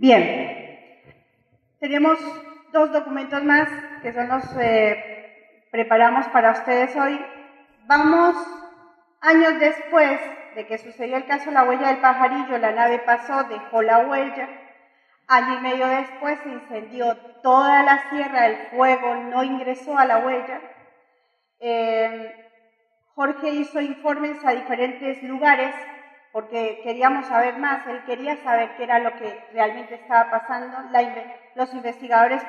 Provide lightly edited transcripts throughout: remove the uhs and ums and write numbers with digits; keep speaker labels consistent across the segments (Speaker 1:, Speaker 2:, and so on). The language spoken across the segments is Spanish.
Speaker 1: Bien, tenemos dos documentos más que son los preparamos para ustedes hoy. Vamos años después de que sucedió el caso La Huella del Pajarillo. La nave pasó, dejó la huella. Año y medio después se incendió toda la sierra, el fuego no ingresó a la huella. Jorge hizo informes a diferentes lugares porque queríamos saber más, él quería saber qué era lo que realmente estaba pasando. Los investigadores,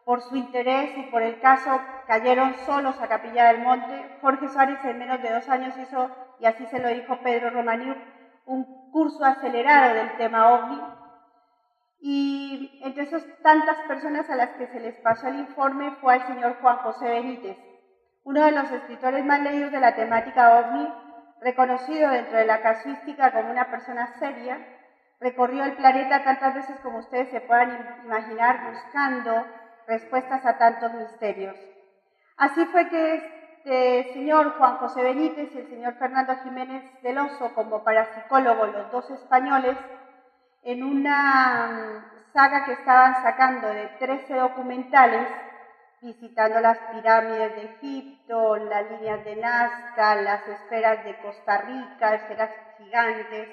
Speaker 1: por su interés y por el caso, cayeron solos a Capilla del Monte. Jorge Suárez en menos de 2 años hizo, y así se lo dijo Pedro Romaniuk, un curso acelerado del tema OVNI. Y entre esas tantas personas a las que se les pasó el informe fue al señor Juan José Benítez, uno de los escritores más leídos de la temática OVNI, reconocido dentro de la casuística como una persona seria. Recorrió el planeta tantas veces como ustedes se puedan imaginar, buscando respuestas a tantos misterios. Así fue que este señor Juan José Benítez y el señor Fernando Jiménez del Oso, como parapsicólogos, los dos españoles, en una saga que estaban sacando de 13 documentales, visitando las pirámides de Egipto, las líneas de Nazca, las esferas de Costa Rica, esferas gigantes,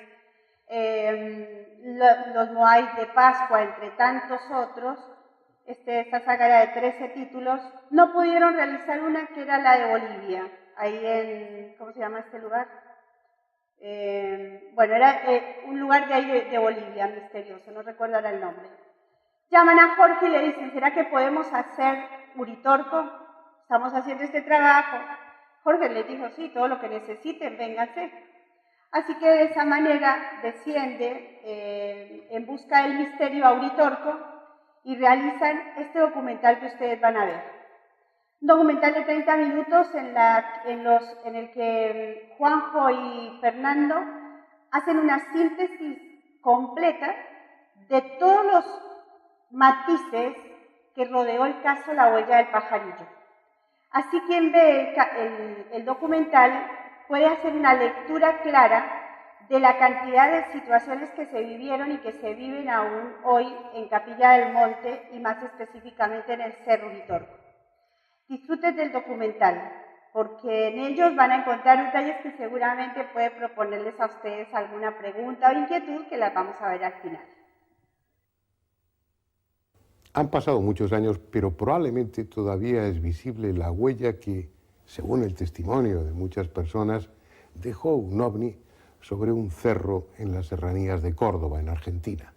Speaker 1: los Moais de Pascua, entre tantos otros. Esta saga era de 13 títulos. No pudieron realizar una que era la de Bolivia, ahí en, ¿cómo se llama este lugar? Bueno, era un lugar de ahí de Bolivia, misterioso, no recuerdo ahora el nombre. Llaman a Jorge y le dicen, ¿será que podemos hacer Uritorco? Estamos haciendo este trabajo. Jorge les dijo, sí, todo lo que necesiten, vénganse. Así que de esa manera desciende en busca del misterio a Uritorco y realizan este documental que ustedes van a ver. Un documental de 30 minutos en el que Juanjo y Fernando hacen una síntesis completa de todos los matices que rodeó el caso La Huella del Pajarillo. Así quien ve el documental puede hacer una lectura clara de la cantidad de situaciones que se vivieron y que se viven aún hoy en Capilla del Monte y más específicamente en el Cerro Uritorco. Disfruten del documental, porque en ellos van a encontrar detalles que seguramente puede proponerles a ustedes alguna pregunta o inquietud que las vamos a ver al final.
Speaker 2: Han pasado muchos años, pero probablemente todavía es visible la huella que, según el testimonio de muchas personas, dejó un ovni sobre un cerro en las serranías de Córdoba, en Argentina,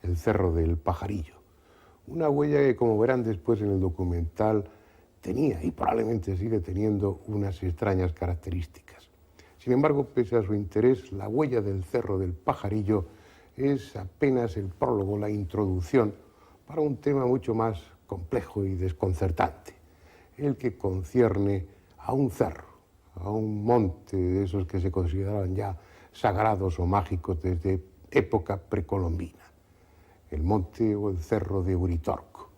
Speaker 2: el Cerro del Pajarillo. Una huella que, como verán después en el documental, tenía y probablemente sigue teniendo unas extrañas características. Sin embargo, pese a su interés, la huella del Cerro del Pajarillo es apenas el prólogo, la introducción para un tema mucho más complejo y desconcertante, el que concierne a un cerro, a un monte de esos que se consideraban ya sagrados o mágicos desde época precolombina, el monte o el cerro de Uritorco.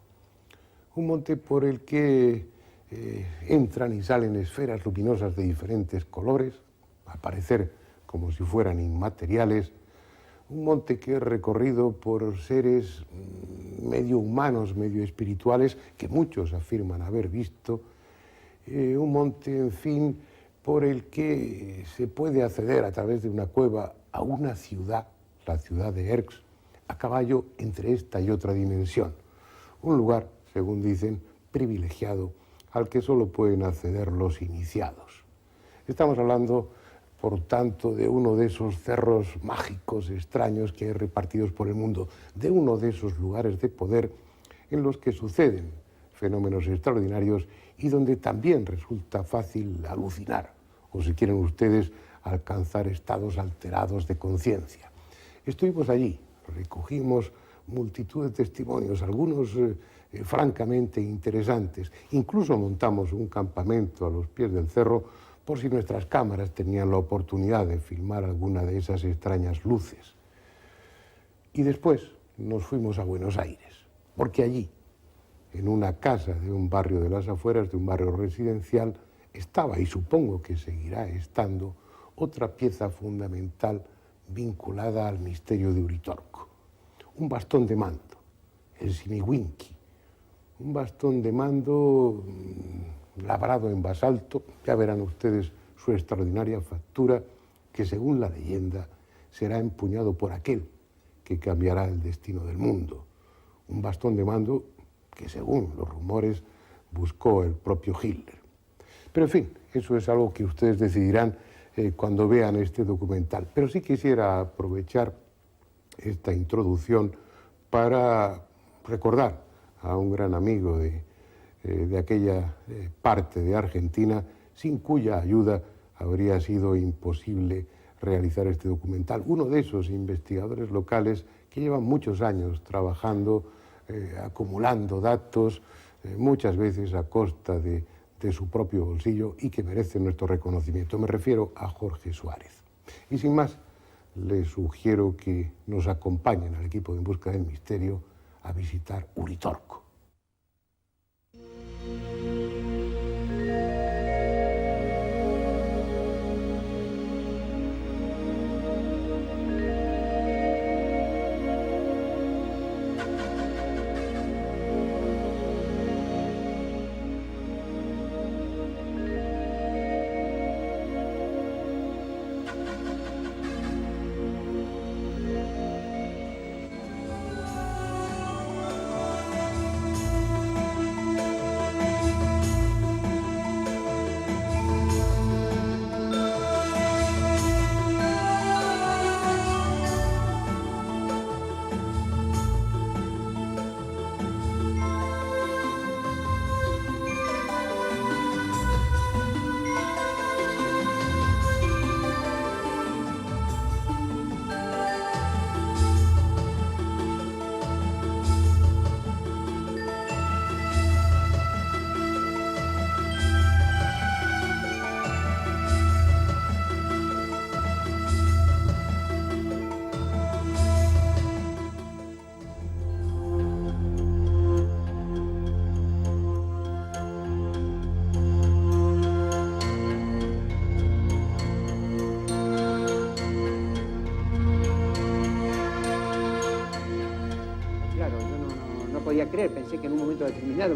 Speaker 2: Un monte por el que entran y salen esferas luminosas de diferentes colores, al parecer como si fueran inmateriales. Un monte que es recorrido por seres medio humanos, medio espirituales, que muchos afirman haber visto. Un monte, en fin, por el que se puede acceder a través de una cueva a una ciudad, la ciudad de Erx, a caballo entre esta y otra dimensión. Un lugar, según dicen, privilegiado al que solo pueden acceder los iniciados. Estamos hablando, por tanto, de uno de esos cerros mágicos, extraños que hay repartidos por el mundo, de uno de esos lugares de poder en los que suceden fenómenos extraordinarios y donde también resulta fácil alucinar, o si quieren ustedes, alcanzar estados alterados de conciencia. Estuvimos allí, recogimos multitud de testimonios, algunos francamente interesantes. Incluso montamos un campamento a los pies del cerro por si nuestras cámaras tenían la oportunidad de filmar alguna de esas extrañas luces. Y después nos fuimos a Buenos Aires, porque allí, en una casa de un barrio de las afueras, de un barrio residencial, estaba, y supongo que seguirá estando, otra pieza fundamental vinculada al misterio de Uritorco. un bastón de mando, el Simiwinki, un bastón de mando labrado en basalto. Ya verán ustedes su extraordinaria factura, que según la leyenda será empuñado por aquel que cambiará el destino del mundo. Un bastón de mando que, según los rumores, buscó el propio Hitler. Pero en fin, eso es algo que ustedes decidirán cuando vean este documental. Pero sí quisiera aprovechar esta introducción para recordar a un gran amigo de aquella parte de Argentina, sin cuya ayuda habría sido imposible realizar este documental. Uno de esos investigadores locales que llevan muchos años trabajando, acumulando datos, muchas veces a costa de su propio bolsillo, y que merece nuestro reconocimiento. Me refiero a Jorge Suárez. Y sin más, les sugiero que nos acompañen al equipo de En Busca del Misterio a visitar Uritorco.
Speaker 3: Creer, pensé que en un momento determinado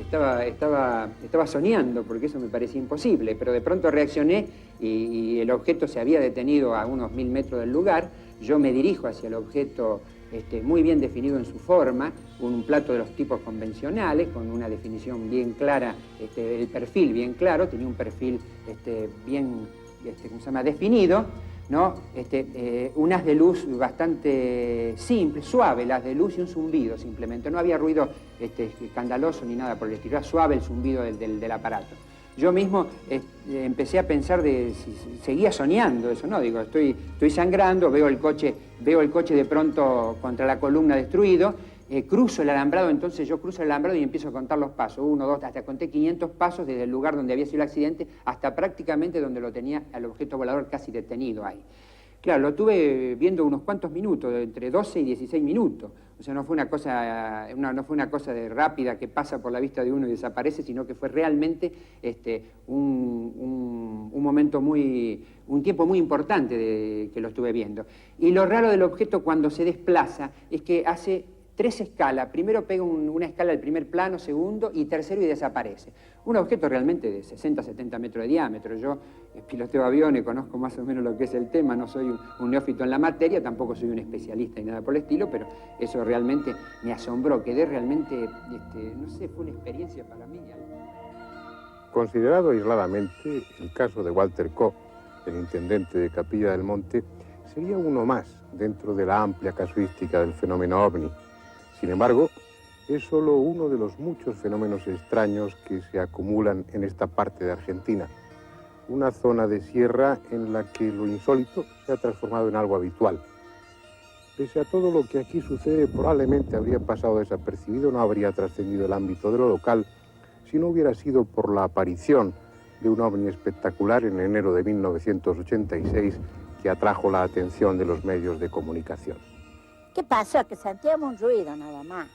Speaker 3: estaba soñando, porque eso me parecía imposible, pero de pronto reaccioné y el objeto se había detenido a unos 1000 metros del lugar. Yo me dirijo hacia el objeto muy bien definido en su forma, un plato de los tipos convencionales, con una definición bien clara, el perfil bien claro, tenía un perfil bien ¿cómo se llama? Definido, ¿no? Un haz de luz bastante simple, suave, el haz de luz y un zumbido simplemente. No había ruido escandaloso ni nada por el estilo, era suave el zumbido del aparato. Yo mismo empecé a pensar si seguía soñando eso, ¿no? Digo, estoy sangrando, veo el coche de pronto contra la columna destruido, cruzo el alambrado, entonces yo cruzo el alambrado y empiezo a contar los pasos, 1, 2, hasta conté 500 pasos desde el lugar donde había sido el accidente hasta prácticamente donde lo tenía el objeto volador casi detenido ahí. Claro, lo tuve viendo unos cuantos minutos, entre 12 y 16 minutos. O sea, no fue una cosa de rápida que pasa por la vista de uno y desaparece, sino que fue realmente un momento un tiempo muy importante que lo estuve viendo. Y lo raro del objeto cuando se desplaza es que hace 3 escalas. Primero pega una escala al primer plano, segundo y tercero y desaparece. Un objeto realmente de 60, 70 metros de diámetro. Yo piloteo aviones, conozco más o menos lo que es el tema, no soy un neófito en la materia, tampoco soy un especialista ni nada por el estilo, pero eso realmente me asombró. Quedé realmente, no sé, fue una experiencia para mí.
Speaker 2: Considerado aisladamente, el caso de Walter Koch, el intendente de Capilla del Monte, sería uno más dentro de la amplia casuística del fenómeno OVNI. Sin embargo, es solo uno de los muchos fenómenos extraños que se acumulan en esta parte de Argentina, una zona de sierra en la que lo insólito se ha transformado en algo habitual. Pese a todo lo que aquí sucede, probablemente habría pasado desapercibido, no habría trascendido el ámbito de lo local, si no hubiera sido por la aparición de un ovni espectacular en enero de 1986 que atrajo la atención de los medios de comunicación.
Speaker 4: ¿Qué pasó? Que sentíamos un ruido nada más.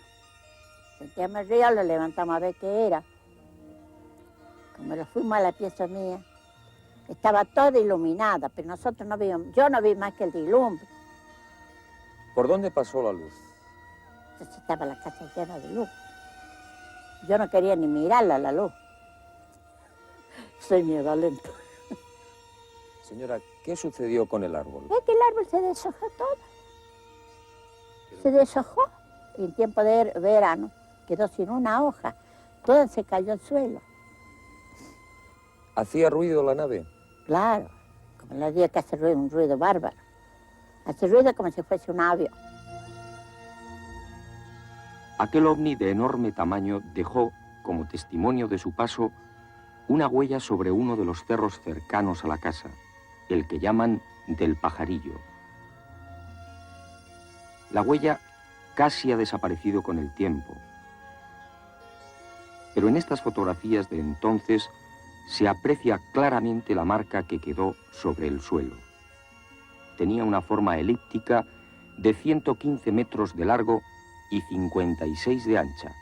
Speaker 4: Sentíamos el ruido, lo levantamos a ver qué era. Como lo fuimos a la pieza mía, estaba toda iluminada, pero nosotros no vimos, yo no vi más que el dilumbre.
Speaker 5: ¿Por dónde pasó la luz?
Speaker 4: entonces estaba la casa llena de luz. Yo no quería ni mirarla, la luz. Soy miedolenta.
Speaker 5: Señora, ¿qué sucedió con el árbol?
Speaker 4: Es que el árbol se deshojó todo. Se deshojó. Y en tiempo de verano quedó sin una hoja. Toda se cayó al suelo.
Speaker 5: ¿Hacía ruido la nave?
Speaker 4: Claro, como en los días que hace ruido, un ruido bárbaro. Hace ruido como si fuese un avión.
Speaker 6: Aquel ovni de enorme tamaño dejó, como testimonio de su paso, una huella sobre uno de los cerros cercanos a la casa, el que llaman del Pajarillo. La huella casi ha desaparecido con el tiempo, pero en estas fotografías de entonces se aprecia claramente la marca que quedó sobre el suelo. Tenía una forma elíptica de 115 metros de largo y 56 de ancha.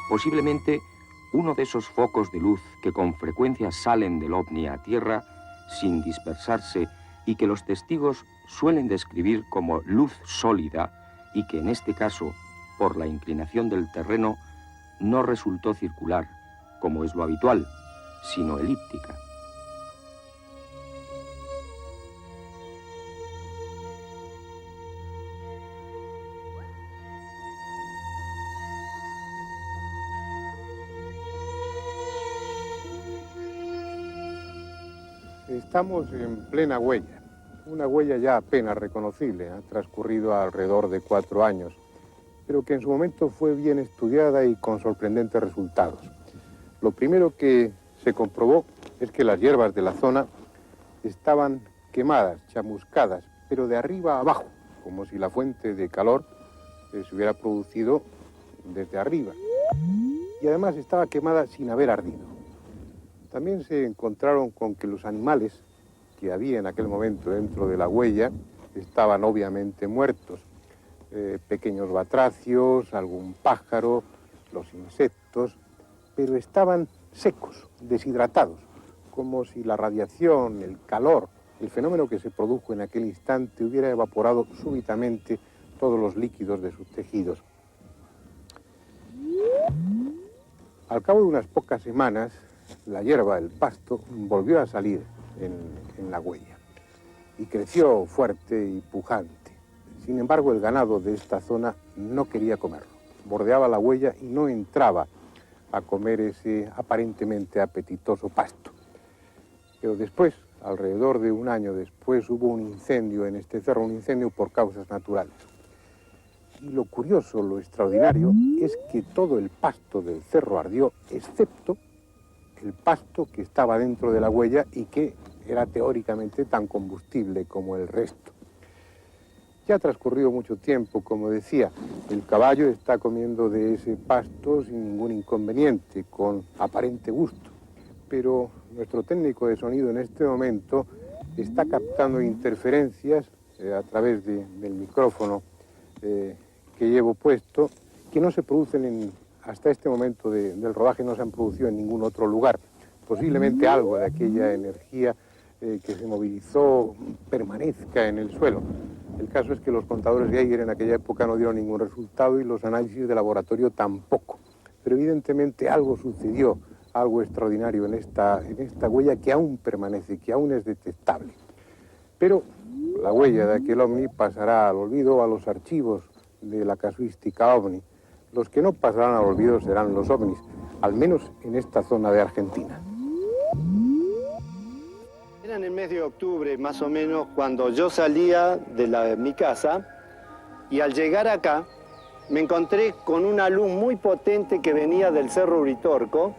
Speaker 6: Posiblemente uno de esos focos de luz que con frecuencia salen del ovni a tierra sin dispersarse y que los testigos suelen describir como luz sólida y que en este caso, por la inclinación del terreno, no resultó circular, como es lo habitual, sino elíptica.
Speaker 2: Estamos en plena huella, una huella ya apenas reconocible, ha transcurrido alrededor de 4 años, pero que en su momento fue bien estudiada y con sorprendentes resultados. Lo primero que se comprobó es que las hierbas de la zona estaban quemadas, chamuscadas, pero de arriba a abajo, como si la fuente de calor se hubiera producido desde arriba. Y además estaba quemada sin haber ardido. También se encontraron con que los animales que había en aquel momento dentro de la huella estaban obviamente muertos. Pequeños batracios, algún pájaro, los insectos, pero estaban secos, deshidratados, como si la radiación, el calor, el fenómeno que se produjo en aquel instante hubiera evaporado súbitamente todos los líquidos de sus tejidos. Al cabo de unas pocas semanas, la hierba, el pasto, volvió a salir en la huella y creció fuerte y pujante. Sin embargo, el ganado de esta zona no quería comerlo. Bordeaba la huella y no entraba a comer ese aparentemente apetitoso pasto. Pero después, alrededor de un año después, hubo un incendio en este cerro, un incendio por causas naturales. Y lo curioso, lo extraordinario, es que todo el pasto del cerro ardió, excepto el pasto que estaba dentro de la huella y que era teóricamente tan combustible como el resto. Ya ha transcurrido mucho tiempo, como decía, el caballo está comiendo de ese pasto sin ningún inconveniente, con aparente gusto. Pero nuestro técnico de sonido en este momento está captando interferencias a través del micrófono que llevo puesto, que no se producen hasta este momento del rodaje, no se han producido en ningún otro lugar. Posiblemente algo de aquella energía que se movilizó permanezca en el suelo. El caso es que los contadores de Geiger en aquella época no dieron ningún resultado y los análisis de laboratorio tampoco. Pero evidentemente algo sucedió, algo extraordinario en esta huella que aún permanece, que aún es detectable. Pero la huella de aquel ovni pasará al olvido, a los archivos de la casuística ovni. Los que no pasarán al olvido serán los ovnis, al menos en esta zona de Argentina.
Speaker 7: Era en el mes de octubre, más o menos, cuando yo salía de mi casa y al llegar acá me encontré con una luz muy potente que venía del Cerro Uritorco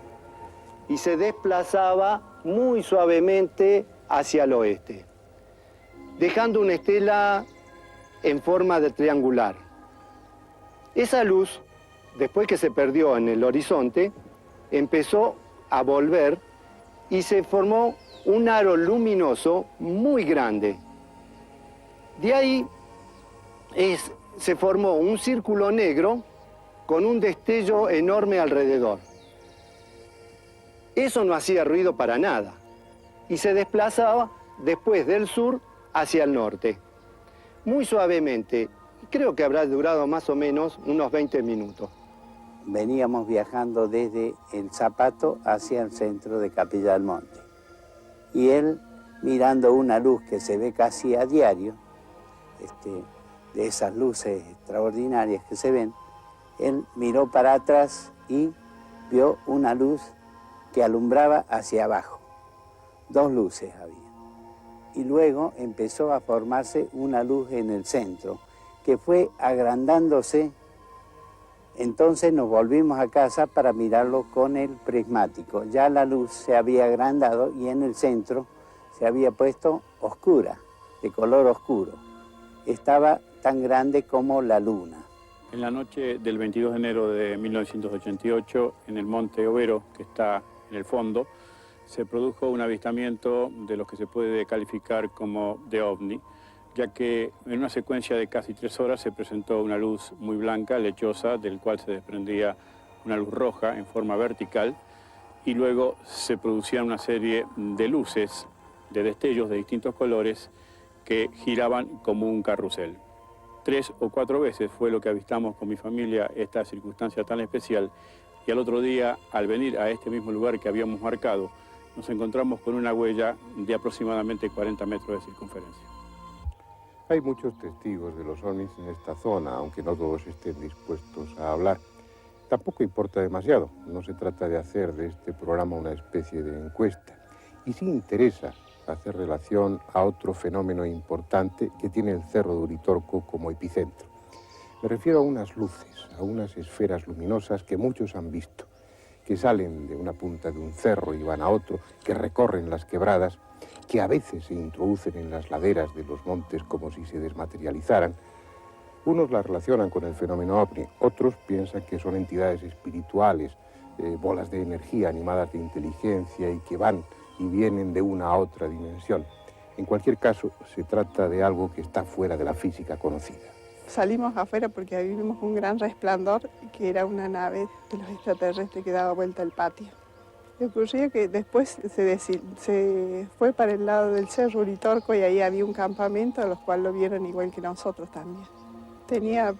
Speaker 7: y se desplazaba muy suavemente hacia el oeste, dejando una estela en forma de triangular. Esa luz, después que se perdió en el horizonte, empezó a volver y se formó un aro luminoso muy grande. De ahí se formó un círculo negro con un destello enorme alrededor. Eso no hacía ruido para nada y se desplazaba después del sur hacia el norte. muy suavemente. Creo que habrá durado más o menos unos 20 minutos.
Speaker 8: Veníamos viajando desde El Zapato hacia el centro de Capilla del Monte. Y él, mirando una luz que se ve casi a diario, de esas luces extraordinarias que se ven, él miró para atrás y vio una luz que alumbraba hacia abajo. 2 luces había. Y luego empezó a formarse una luz en el centro, que fue agrandándose. Entonces nos volvimos a casa para mirarlo con el prismático. Ya la luz se había agrandado y en el centro se había puesto oscura, de color oscuro. Estaba tan grande como la luna.
Speaker 9: En la noche del 22 de enero de 1988, en el Monte Overo, que está en el fondo, se produjo un avistamiento de lo que se puede calificar como de ovni, ya que en una secuencia de casi 3 horas se presentó una luz muy blanca, lechosa, del cual se desprendía una luz roja en forma vertical, y luego se producían una serie de luces, de destellos de distintos colores, que giraban como un carrusel. 3 o 4 veces fue lo que avistamos con mi familia esta circunstancia tan especial, y al otro día, al venir a este mismo lugar que habíamos marcado, nos encontramos con una huella de aproximadamente 40 metros de circunferencia.
Speaker 2: Hay muchos testigos de los ovnis en esta zona, aunque no todos estén dispuestos a hablar. Tampoco importa demasiado, no se trata de hacer de este programa una especie de encuesta. Y sí interesa hacer relación a otro fenómeno importante que tiene el Cerro de Uritorco como epicentro. Me refiero a unas luces, a unas esferas luminosas que muchos han visto, que salen de una punta de un cerro y van a otro, que recorren las quebradas, que a veces se introducen en las laderas de los montes como si se desmaterializaran. Unos las relacionan con el fenómeno ovni, otros piensan que son entidades espirituales, bolas de energía animadas de inteligencia y que van y vienen de una a otra dimensión. En cualquier caso, se trata de algo que está fuera de la física conocida.
Speaker 10: Salimos afuera porque vimos un gran resplandor, que era una nave de los extraterrestres que daba vuelta al patio. Y ocurrió que después se fue para el lado del Cerro Uritorco y ahí había un campamento, a los cuales lo vieron igual que nosotros también. Tenía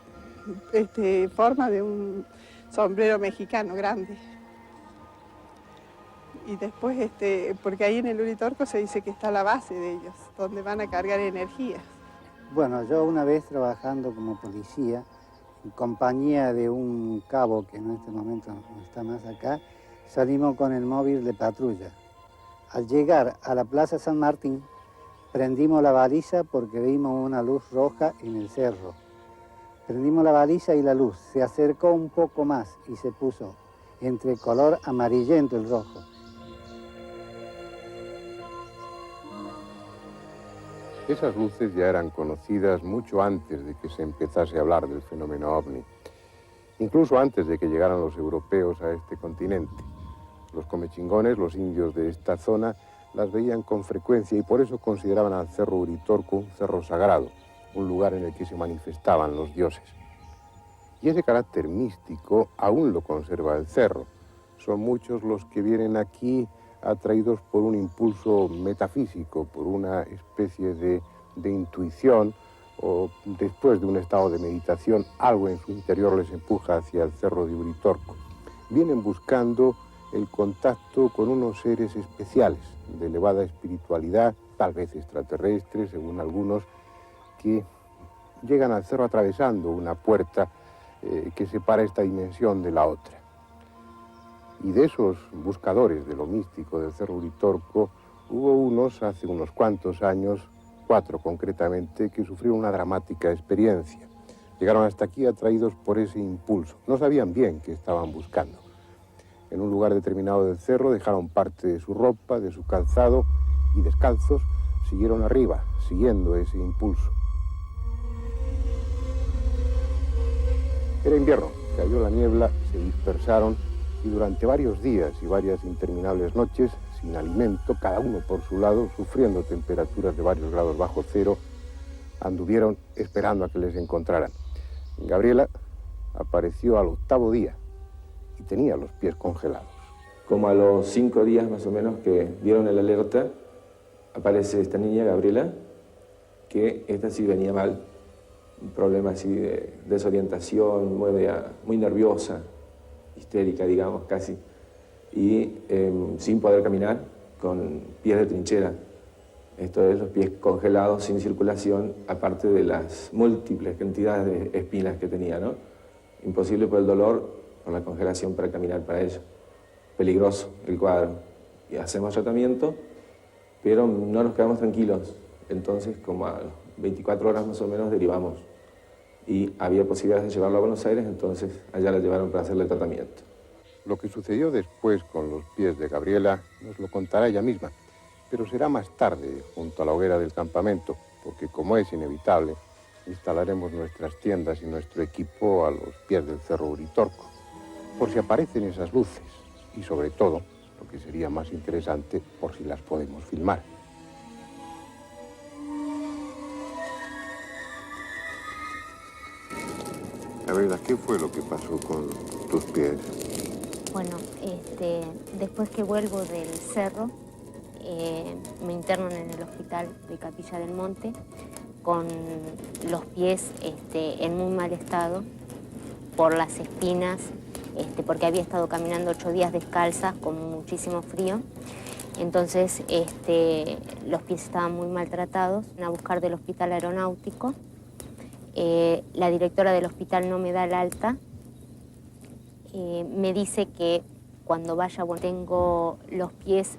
Speaker 10: forma de un sombrero mexicano grande. Y después, porque ahí en el Uritorco se dice que está la base de ellos, donde van a cargar energía.
Speaker 8: Bueno, yo una vez trabajando como policía, en compañía de un cabo que en este momento no está más acá, salimos con el móvil de patrulla. Al llegar a la Plaza San Martín, prendimos la baliza porque vimos una luz roja en el cerro. Prendimos la baliza y la luz se acercó un poco más y se puso entre color amarillento el rojo.
Speaker 2: Esas luces ya eran conocidas mucho antes de que se empezase a hablar del fenómeno ovni, incluso antes de que llegaran los europeos a este continente. Los comechingones, los indios de esta zona, las veían con frecuencia y por eso consideraban al Cerro Uritorco un cerro sagrado, un lugar en el que se manifestaban los dioses. Y ese carácter místico aún lo conserva el cerro. Son muchos los que vienen aquí atraídos por un impulso metafísico, por una especie de intuición, o después de un estado de meditación, algo en su interior les empuja hacia el Cerro de Uritorco. Vienen buscando el contacto con unos seres especiales, de elevada espiritualidad, tal vez extraterrestres, según algunos, que llegan al cerro atravesando una puerta que separa esta dimensión de la otra. Y de esos buscadores de lo místico del Cerro Uritorco, hubo unos hace unos cuantos años, 4 concretamente, que sufrieron una dramática experiencia. Llegaron hasta aquí atraídos por ese impulso. No sabían bien qué estaban buscando. En un lugar determinado del cerro dejaron parte de su ropa, de su calzado, y descalzos siguieron arriba, siguiendo ese impulso. Era invierno, cayó la niebla, se dispersaron y durante varios días y varias interminables noches, sin alimento, cada uno por su lado, sufriendo temperaturas de varios grados bajo cero, anduvieron esperando a que les encontraran. Gabriela apareció al 8º día y tenía los pies congelados.
Speaker 5: Como a los 5 días más o menos que dieron el alerta, aparece esta niña, Gabriela, que esta sí venía mal,
Speaker 11: un problema así de desorientación, muy nerviosa, histérica, digamos, casi, y sin poder caminar, con pies de trinchera. Esto es, los pies congelados, sin circulación, aparte de las múltiples cantidades de espinas que tenía, ¿no? Imposible por el dolor, por la congelación para caminar para ello. Peligroso el cuadro. Y hacemos tratamiento, pero no nos quedamos tranquilos. Entonces, como a 24 horas más o menos, derivamos. Y había posibilidades de llevarlo a Buenos Aires, entonces allá la llevaron para hacerle tratamiento.
Speaker 2: Lo que sucedió después con los pies de Gabriela nos lo contará ella misma, pero será más tarde, junto a la hoguera del campamento, porque como es inevitable, instalaremos nuestras tiendas y nuestro equipo a los pies del Cerro Uritorco, por si aparecen esas luces, y sobre todo, lo que sería más interesante, por si las podemos filmar. Gabriela, ¿qué fue lo que pasó con tus pies?
Speaker 12: Bueno, después que vuelvo del cerro, me internan en el hospital de Capilla del Monte con los pies en muy mal estado por las espinas, porque había estado caminando 8 días descalza con muchísimo frío. Entonces los pies estaban muy maltratados. A buscar del hospital aeronáutico. La directora del hospital no me da el alta. Me dice que cuando vaya, bueno, tengo los pies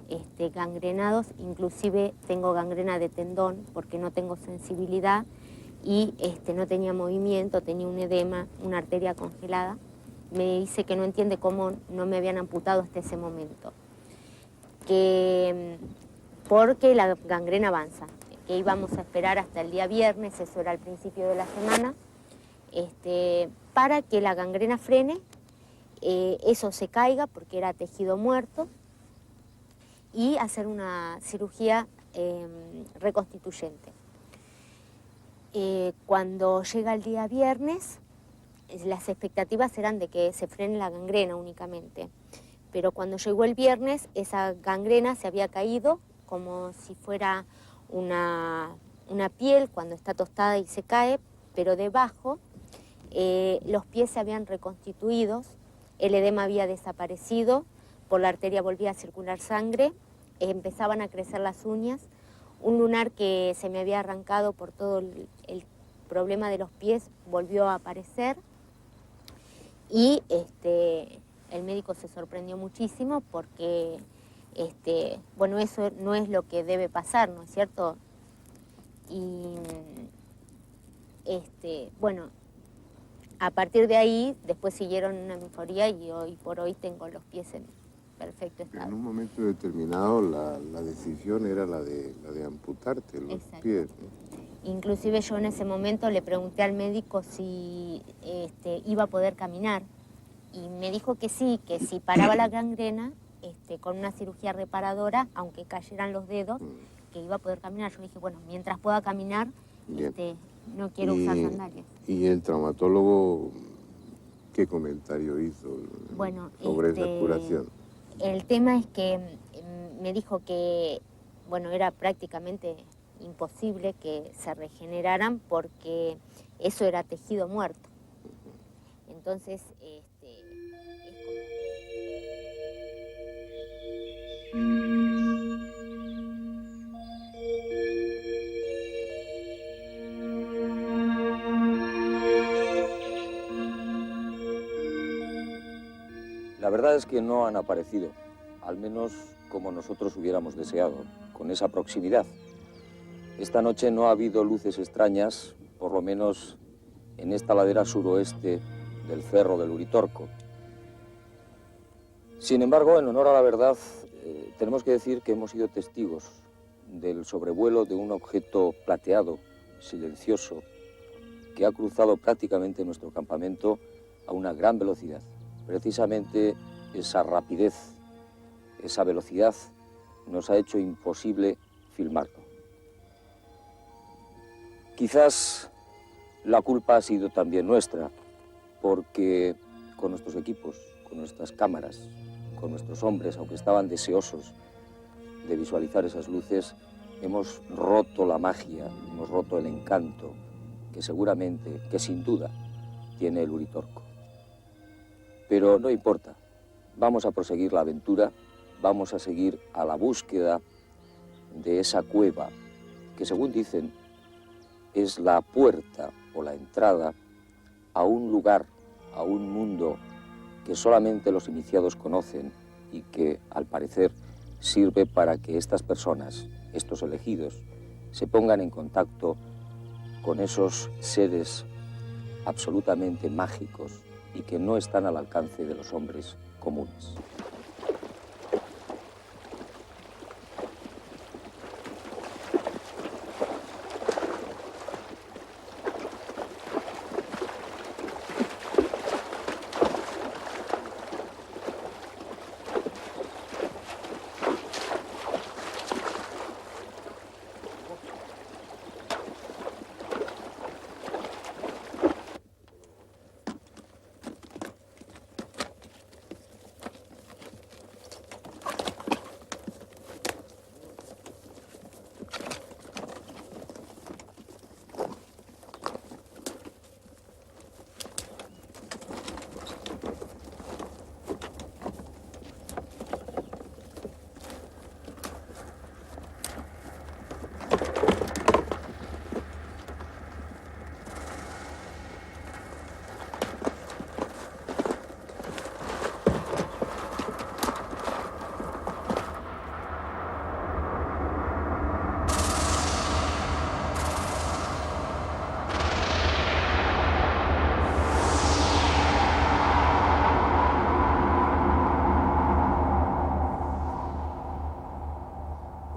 Speaker 12: gangrenados, inclusive tengo gangrena de tendón porque no tengo sensibilidad y no tenía movimiento, tenía un edema, una arteria congelada. Me dice que no entiende cómo no me habían amputado hasta ese momento, porque la gangrena avanza, que íbamos a esperar hasta el día viernes, eso era al principio de la semana, para que la gangrena frene, eso se caiga porque era tejido muerto y hacer una cirugía reconstituyente. Cuando llega el día viernes, las expectativas eran de que se frene la gangrena únicamente, pero cuando llegó el viernes esa gangrena se había caído como si fuera una piel cuando está tostada y se cae, pero debajo los pies se habían reconstituido. El edema había desaparecido, por la arteria volvía a circular sangre, empezaban a crecer las uñas, un lunar que se me había arrancado por todo el problema de los pies volvió a aparecer y el médico se sorprendió muchísimo porque, bueno, eso no es lo que debe pasar, ¿no es cierto? Y, bueno, a partir de ahí, después siguieron una mejoría y hoy por hoy tengo los pies en perfecto estado.
Speaker 2: En un momento determinado la decisión era la de amputarte los pies, ¿no?
Speaker 12: Inclusive yo en ese momento le pregunté al médico si iba a poder caminar y me dijo que sí, que si paraba la gangrena con una cirugía reparadora, aunque cayeran los dedos, que iba a poder caminar. Yo dije, bueno, mientras pueda caminar, no quiero usar sandalias.
Speaker 2: ¿Y el traumatólogo qué comentario hizo sobre esa curación?
Speaker 12: El tema es que me dijo que, bueno, era prácticamente imposible que se regeneraran porque eso era tejido muerto. Entonces, es
Speaker 5: La verdad es que no han aparecido, al menos como nosotros hubiéramos deseado, con esa proximidad. Esta noche no ha habido luces extrañas, por lo menos en esta ladera suroeste del Cerro del Uritorco. Sin embargo, en honor a la verdad, tenemos que decir que hemos sido testigos del sobrevuelo de un objeto plateado, silencioso, que ha cruzado prácticamente nuestro campamento a una gran velocidad. Precisamente esa rapidez, esa velocidad, nos ha hecho imposible filmarlo. Quizás la culpa ha sido también nuestra, porque con nuestros equipos, con nuestras cámaras, con nuestros hombres, aunque estaban deseosos de visualizar esas luces, hemos roto la magia, hemos roto el encanto que seguramente, que sin duda, tiene el Uritorco. Pero no importa, vamos a proseguir la aventura, vamos a seguir a la búsqueda de esa cueva que, según dicen, es la puerta o la entrada a un lugar, a un mundo que solamente los iniciados conocen y que, al parecer, sirve para que estas personas, estos elegidos, se pongan en contacto con esos seres absolutamente mágicos y que no están al alcance de los hombres comunes.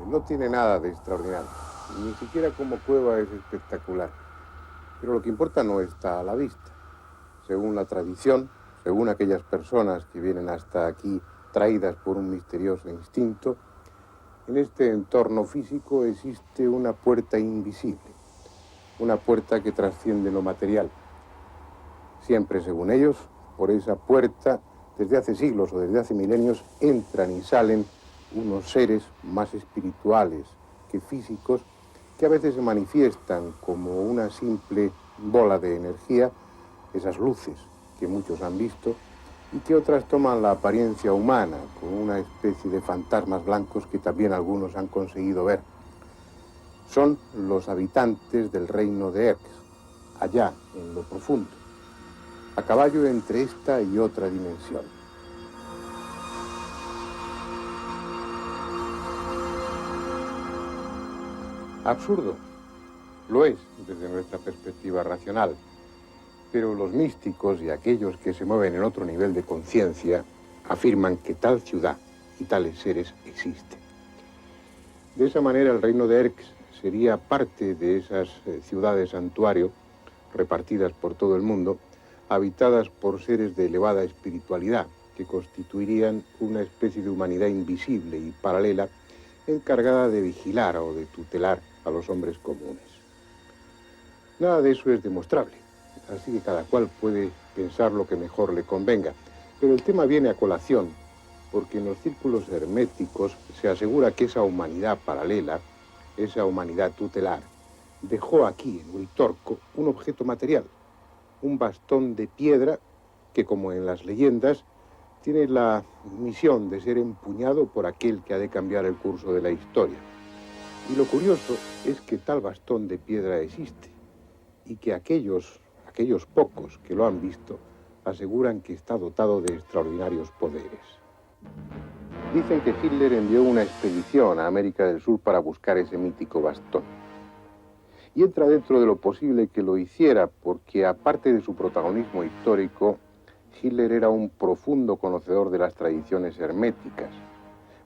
Speaker 2: No tiene nada de extraordinario, ni siquiera como cueva es espectacular, pero lo que importa no está a la vista. Según la tradición, según aquellas personas que vienen hasta aquí traídas por un misterioso instinto, en este entorno físico existe una puerta invisible, una puerta que trasciende lo material. Siempre, según ellos, por esa puerta, desde hace siglos o desde hace milenios, entran y salen unos seres más espirituales que físicos, que a veces se manifiestan como una simple bola de energía, esas luces que muchos han visto, y que otras toman la apariencia humana, con una especie de fantasmas blancos que también algunos han conseguido ver. Son los habitantes del reino de Erx, allá en lo profundo, a caballo entre esta y otra dimensión. Absurdo, lo es desde nuestra perspectiva racional, pero los místicos y aquellos que se mueven en otro nivel de conciencia afirman que tal ciudad y tales seres existen. De esa manera el reino de Erx sería parte de esas ciudades santuario repartidas por todo el mundo, habitadas por seres de elevada espiritualidad que constituirían una especie de humanidad invisible y paralela encargada de vigilar o de tutelar a los hombres comunes. Nada de eso es demostrable, así que cada cual puede pensar lo que mejor le convenga. Pero el tema viene a colación porque en los círculos herméticos se asegura que esa humanidad paralela, esa humanidad tutelar, dejó aquí, en Uritorco, un objeto material, un bastón de piedra que, como en las leyendas, tiene la misión de ser empuñado por aquel que ha de cambiar el curso de la historia. Y lo curioso es que tal bastón de piedra existe y que aquellos pocos que lo han visto aseguran que está dotado de extraordinarios poderes. Dicen que Hitler envió una expedición a América del Sur para buscar ese mítico bastón. Y entra dentro de lo posible que lo hiciera porque, aparte de su protagonismo histórico, Hitler era un profundo conocedor de las tradiciones herméticas.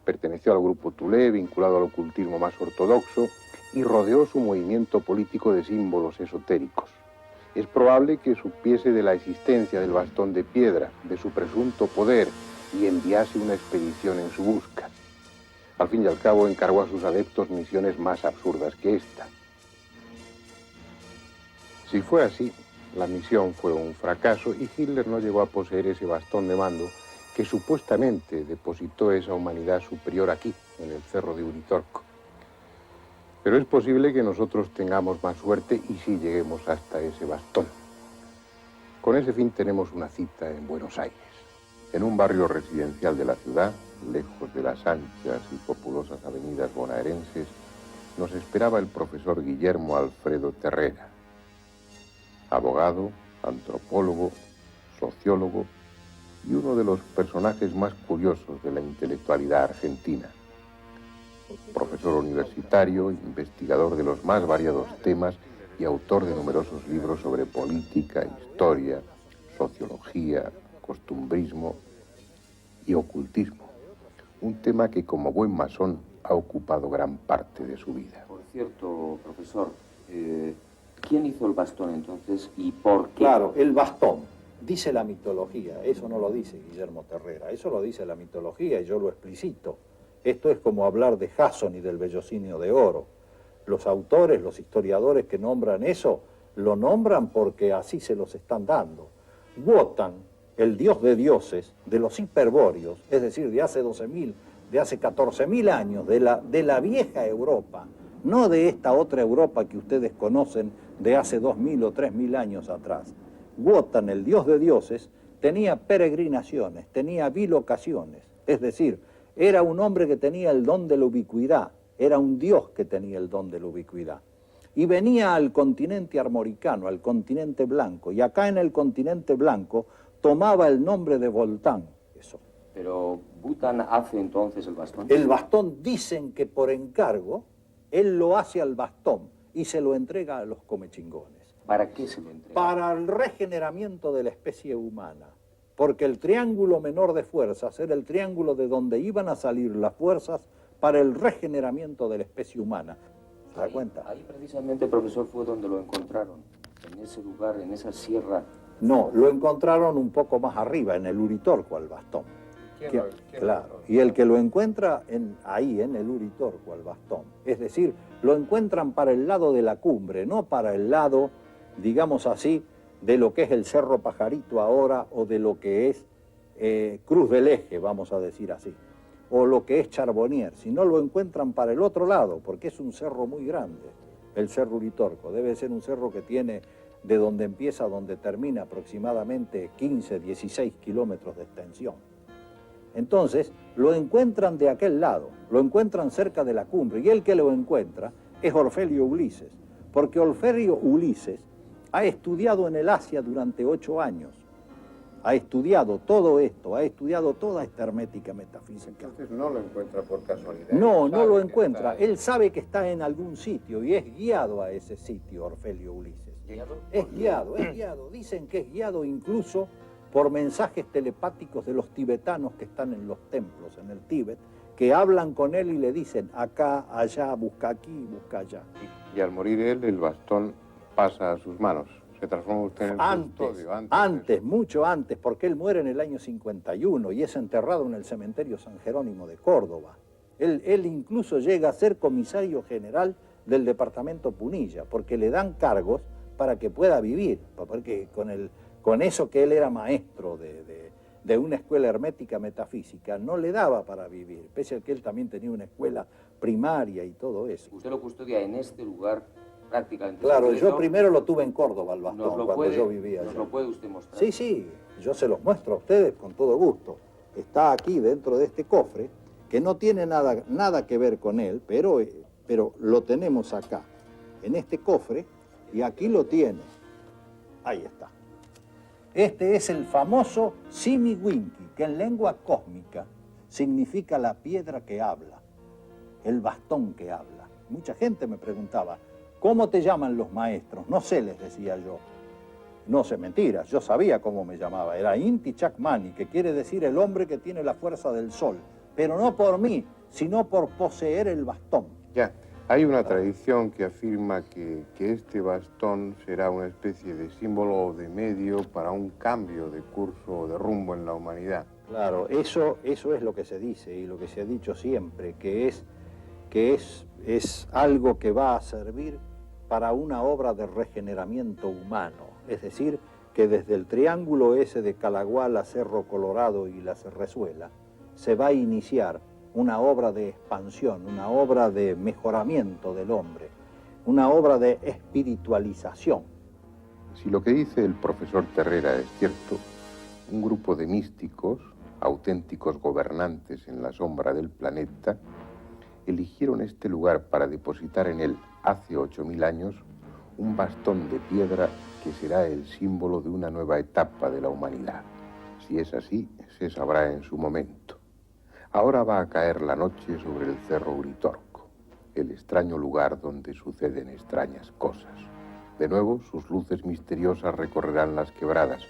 Speaker 2: Perteneció al grupo Thule, vinculado al ocultismo más ortodoxo, y rodeó su movimiento político de símbolos esotéricos. Es probable que supiese de la existencia del bastón de piedra, de su presunto poder, y enviase una expedición en su busca. Al fin y al cabo encargó a sus adeptos misiones más absurdas que esta. Si fue así, la misión fue un fracaso y Hitler no llegó a poseer ese bastón de mando que supuestamente depositó esa humanidad superior aquí, en el cerro de Uritorco. Pero es posible que nosotros tengamos más suerte y sí lleguemos hasta ese bastón. Con ese fin tenemos una cita en Buenos Aires.
Speaker 6: En un barrio residencial de la ciudad, lejos de las anchas y populosas avenidas bonaerenses, nos esperaba el profesor Guillermo Alfredo Terrera, abogado, antropólogo, sociólogo y uno de los personajes más curiosos de la intelectualidad argentina. Profesor universitario, investigador de los más variados temas y autor de numerosos libros sobre política, historia, sociología, costumbrismo y ocultismo. Un tema que como buen masón ha ocupado gran parte de su vida.
Speaker 5: Por cierto, profesor, ¿quién hizo el bastón entonces y por qué?
Speaker 13: Claro, el bastón, dice la mitología, eso no lo dice Guillermo Terrera, eso lo dice la mitología y yo lo explicito. Esto es como hablar de Jason y del vellocinio de oro. Los autores, los historiadores que nombran eso, lo nombran porque así se los están dando. Wotan, el dios de dioses, de los hiperbóreos, es decir, de hace 12.000, de hace 14.000 años, de la vieja Europa, no de esta otra Europa que ustedes conocen de hace 2.000 o 3.000 años atrás. Wotan, el dios de dioses, tenía peregrinaciones, tenía bilocaciones, es decir, era un hombre que tenía el don de la ubicuidad, era un dios que tenía el don de la ubicuidad. Y venía al continente armoricano, al continente blanco, y acá en el continente blanco tomaba el nombre de Voltán. Eso.
Speaker 5: Pero Wotan hace entonces el bastón.
Speaker 13: El bastón dicen que por encargo, él lo hace al bastón y se lo entrega a los comechingones.
Speaker 5: ¿Para qué se lo entrega?
Speaker 13: Para el regeneramiento de la especie humana. Porque el triángulo menor de fuerzas era el triángulo de donde iban a salir las fuerzas para el regeneramiento de la especie humana. ¿Se da cuenta?
Speaker 5: Ahí precisamente, profesor, fue donde lo encontraron, en ese lugar, en esa sierra.
Speaker 13: No, lo encontraron un poco más arriba, en el Uritorco, al bastón. Claro, y el que lo encuentra ahí, en el Uritorco, al bastón. Es decir, lo encuentran para el lado de la cumbre, no para el lado, digamos así, de lo que es el Cerro Pajarito ahora o de lo que es Cruz del Eje, vamos a decir así, o lo que es Charbonnier, si no lo encuentran para el otro lado, porque es un cerro muy grande, el Cerro Uritorco. Debe ser un cerro que tiene de donde empieza a donde termina aproximadamente 15, 16 kilómetros de extensión. Entonces, lo encuentran de aquel lado, lo encuentran cerca de la cumbre, y el que lo encuentra es Orfelio Ulises, porque Orfelio Ulises ha estudiado en el Asia durante 8 años. Ha estudiado todo esto, ha estudiado toda esta hermética metafísica.
Speaker 2: Entonces no lo encuentra por casualidad.
Speaker 13: No, no lo encuentra. Él sabe que está en algún sitio y es guiado a ese sitio, Orfelio Ulises. Es guiado. Dicen que es guiado incluso por mensajes telepáticos de los tibetanos que están en los templos, en el Tíbet, que hablan con él y le dicen acá, allá, busca aquí, busca allá.
Speaker 2: Y al morir él, el bastón pasa a sus manos. Se transforma usted en el custodio.
Speaker 13: Antes, mucho antes, porque él muere en el año 51 y es enterrado en el cementerio San Jerónimo de Córdoba. Él incluso llega a ser comisario general del departamento Punilla, porque le dan cargos para que pueda vivir, porque con eso que él era maestro de una escuela hermética metafísica, no le daba para vivir, pese a que él también tenía una escuela primaria y todo eso.
Speaker 5: Usted lo custodia en este lugar prácticamente.
Speaker 13: Claro, yo primero lo tuve en Córdoba, el bastón, cuando yo vivía allá.
Speaker 5: ¿Nos lo puede usted mostrar?
Speaker 13: Sí, sí, yo se los muestro a ustedes con todo gusto. Está aquí dentro de este cofre, que no tiene nada que ver con él, pero lo tenemos acá, en este cofre, y aquí lo tiene. Ahí está. Este es el famoso Simiwinki, que en lengua cósmica significa la piedra que habla, el bastón que habla. Mucha gente me preguntaba, ¿cómo te llaman los maestros? No sé, les decía yo. No sé, mentiras, yo sabía cómo me llamaba. Era Inti Chakmani, que quiere decir el hombre que tiene la fuerza del sol. Pero no por mí, sino por poseer el bastón.
Speaker 2: Ya, hay una tradición que afirma que este bastón será una especie de símbolo o de medio para un cambio de curso o de rumbo en la humanidad.
Speaker 13: Claro, eso es lo que se dice y lo que se ha dicho siempre, que es algo que va a servir para una obra de regeneramiento humano. Es decir, que desde el triángulo ese de Calaguala, Cerro Colorado y la Cerrezuela se va a iniciar una obra de expansión, una obra de mejoramiento del hombre, una obra de espiritualización.
Speaker 2: Si lo que dice el profesor Terrera es cierto, un grupo de místicos, auténticos gobernantes en la sombra del planeta, eligieron este lugar para depositar en él, hace 8000 años, un bastón de piedra que será el símbolo de una nueva etapa de la humanidad. Si es así, se sabrá en su momento. Ahora va a caer la noche sobre el Cerro Uritorco, el extraño lugar donde suceden extrañas cosas. De nuevo, sus luces misteriosas recorrerán las quebradas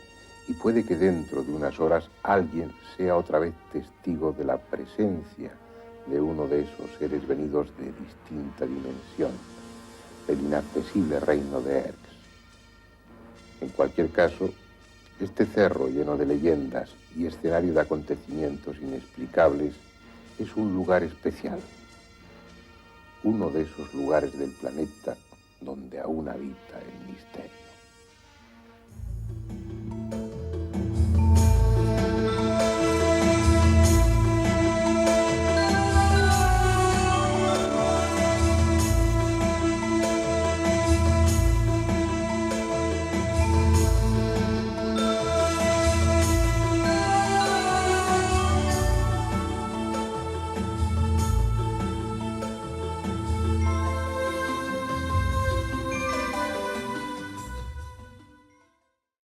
Speaker 2: y puede que dentro de unas horas alguien sea otra vez testigo de la presencia de uno de esos seres venidos de distinta dimensión, del inaccesible reino de Erx. En cualquier caso, este cerro lleno de leyendas y escenario de acontecimientos inexplicables es un lugar especial, uno de esos lugares del planeta donde aún habita el misterio.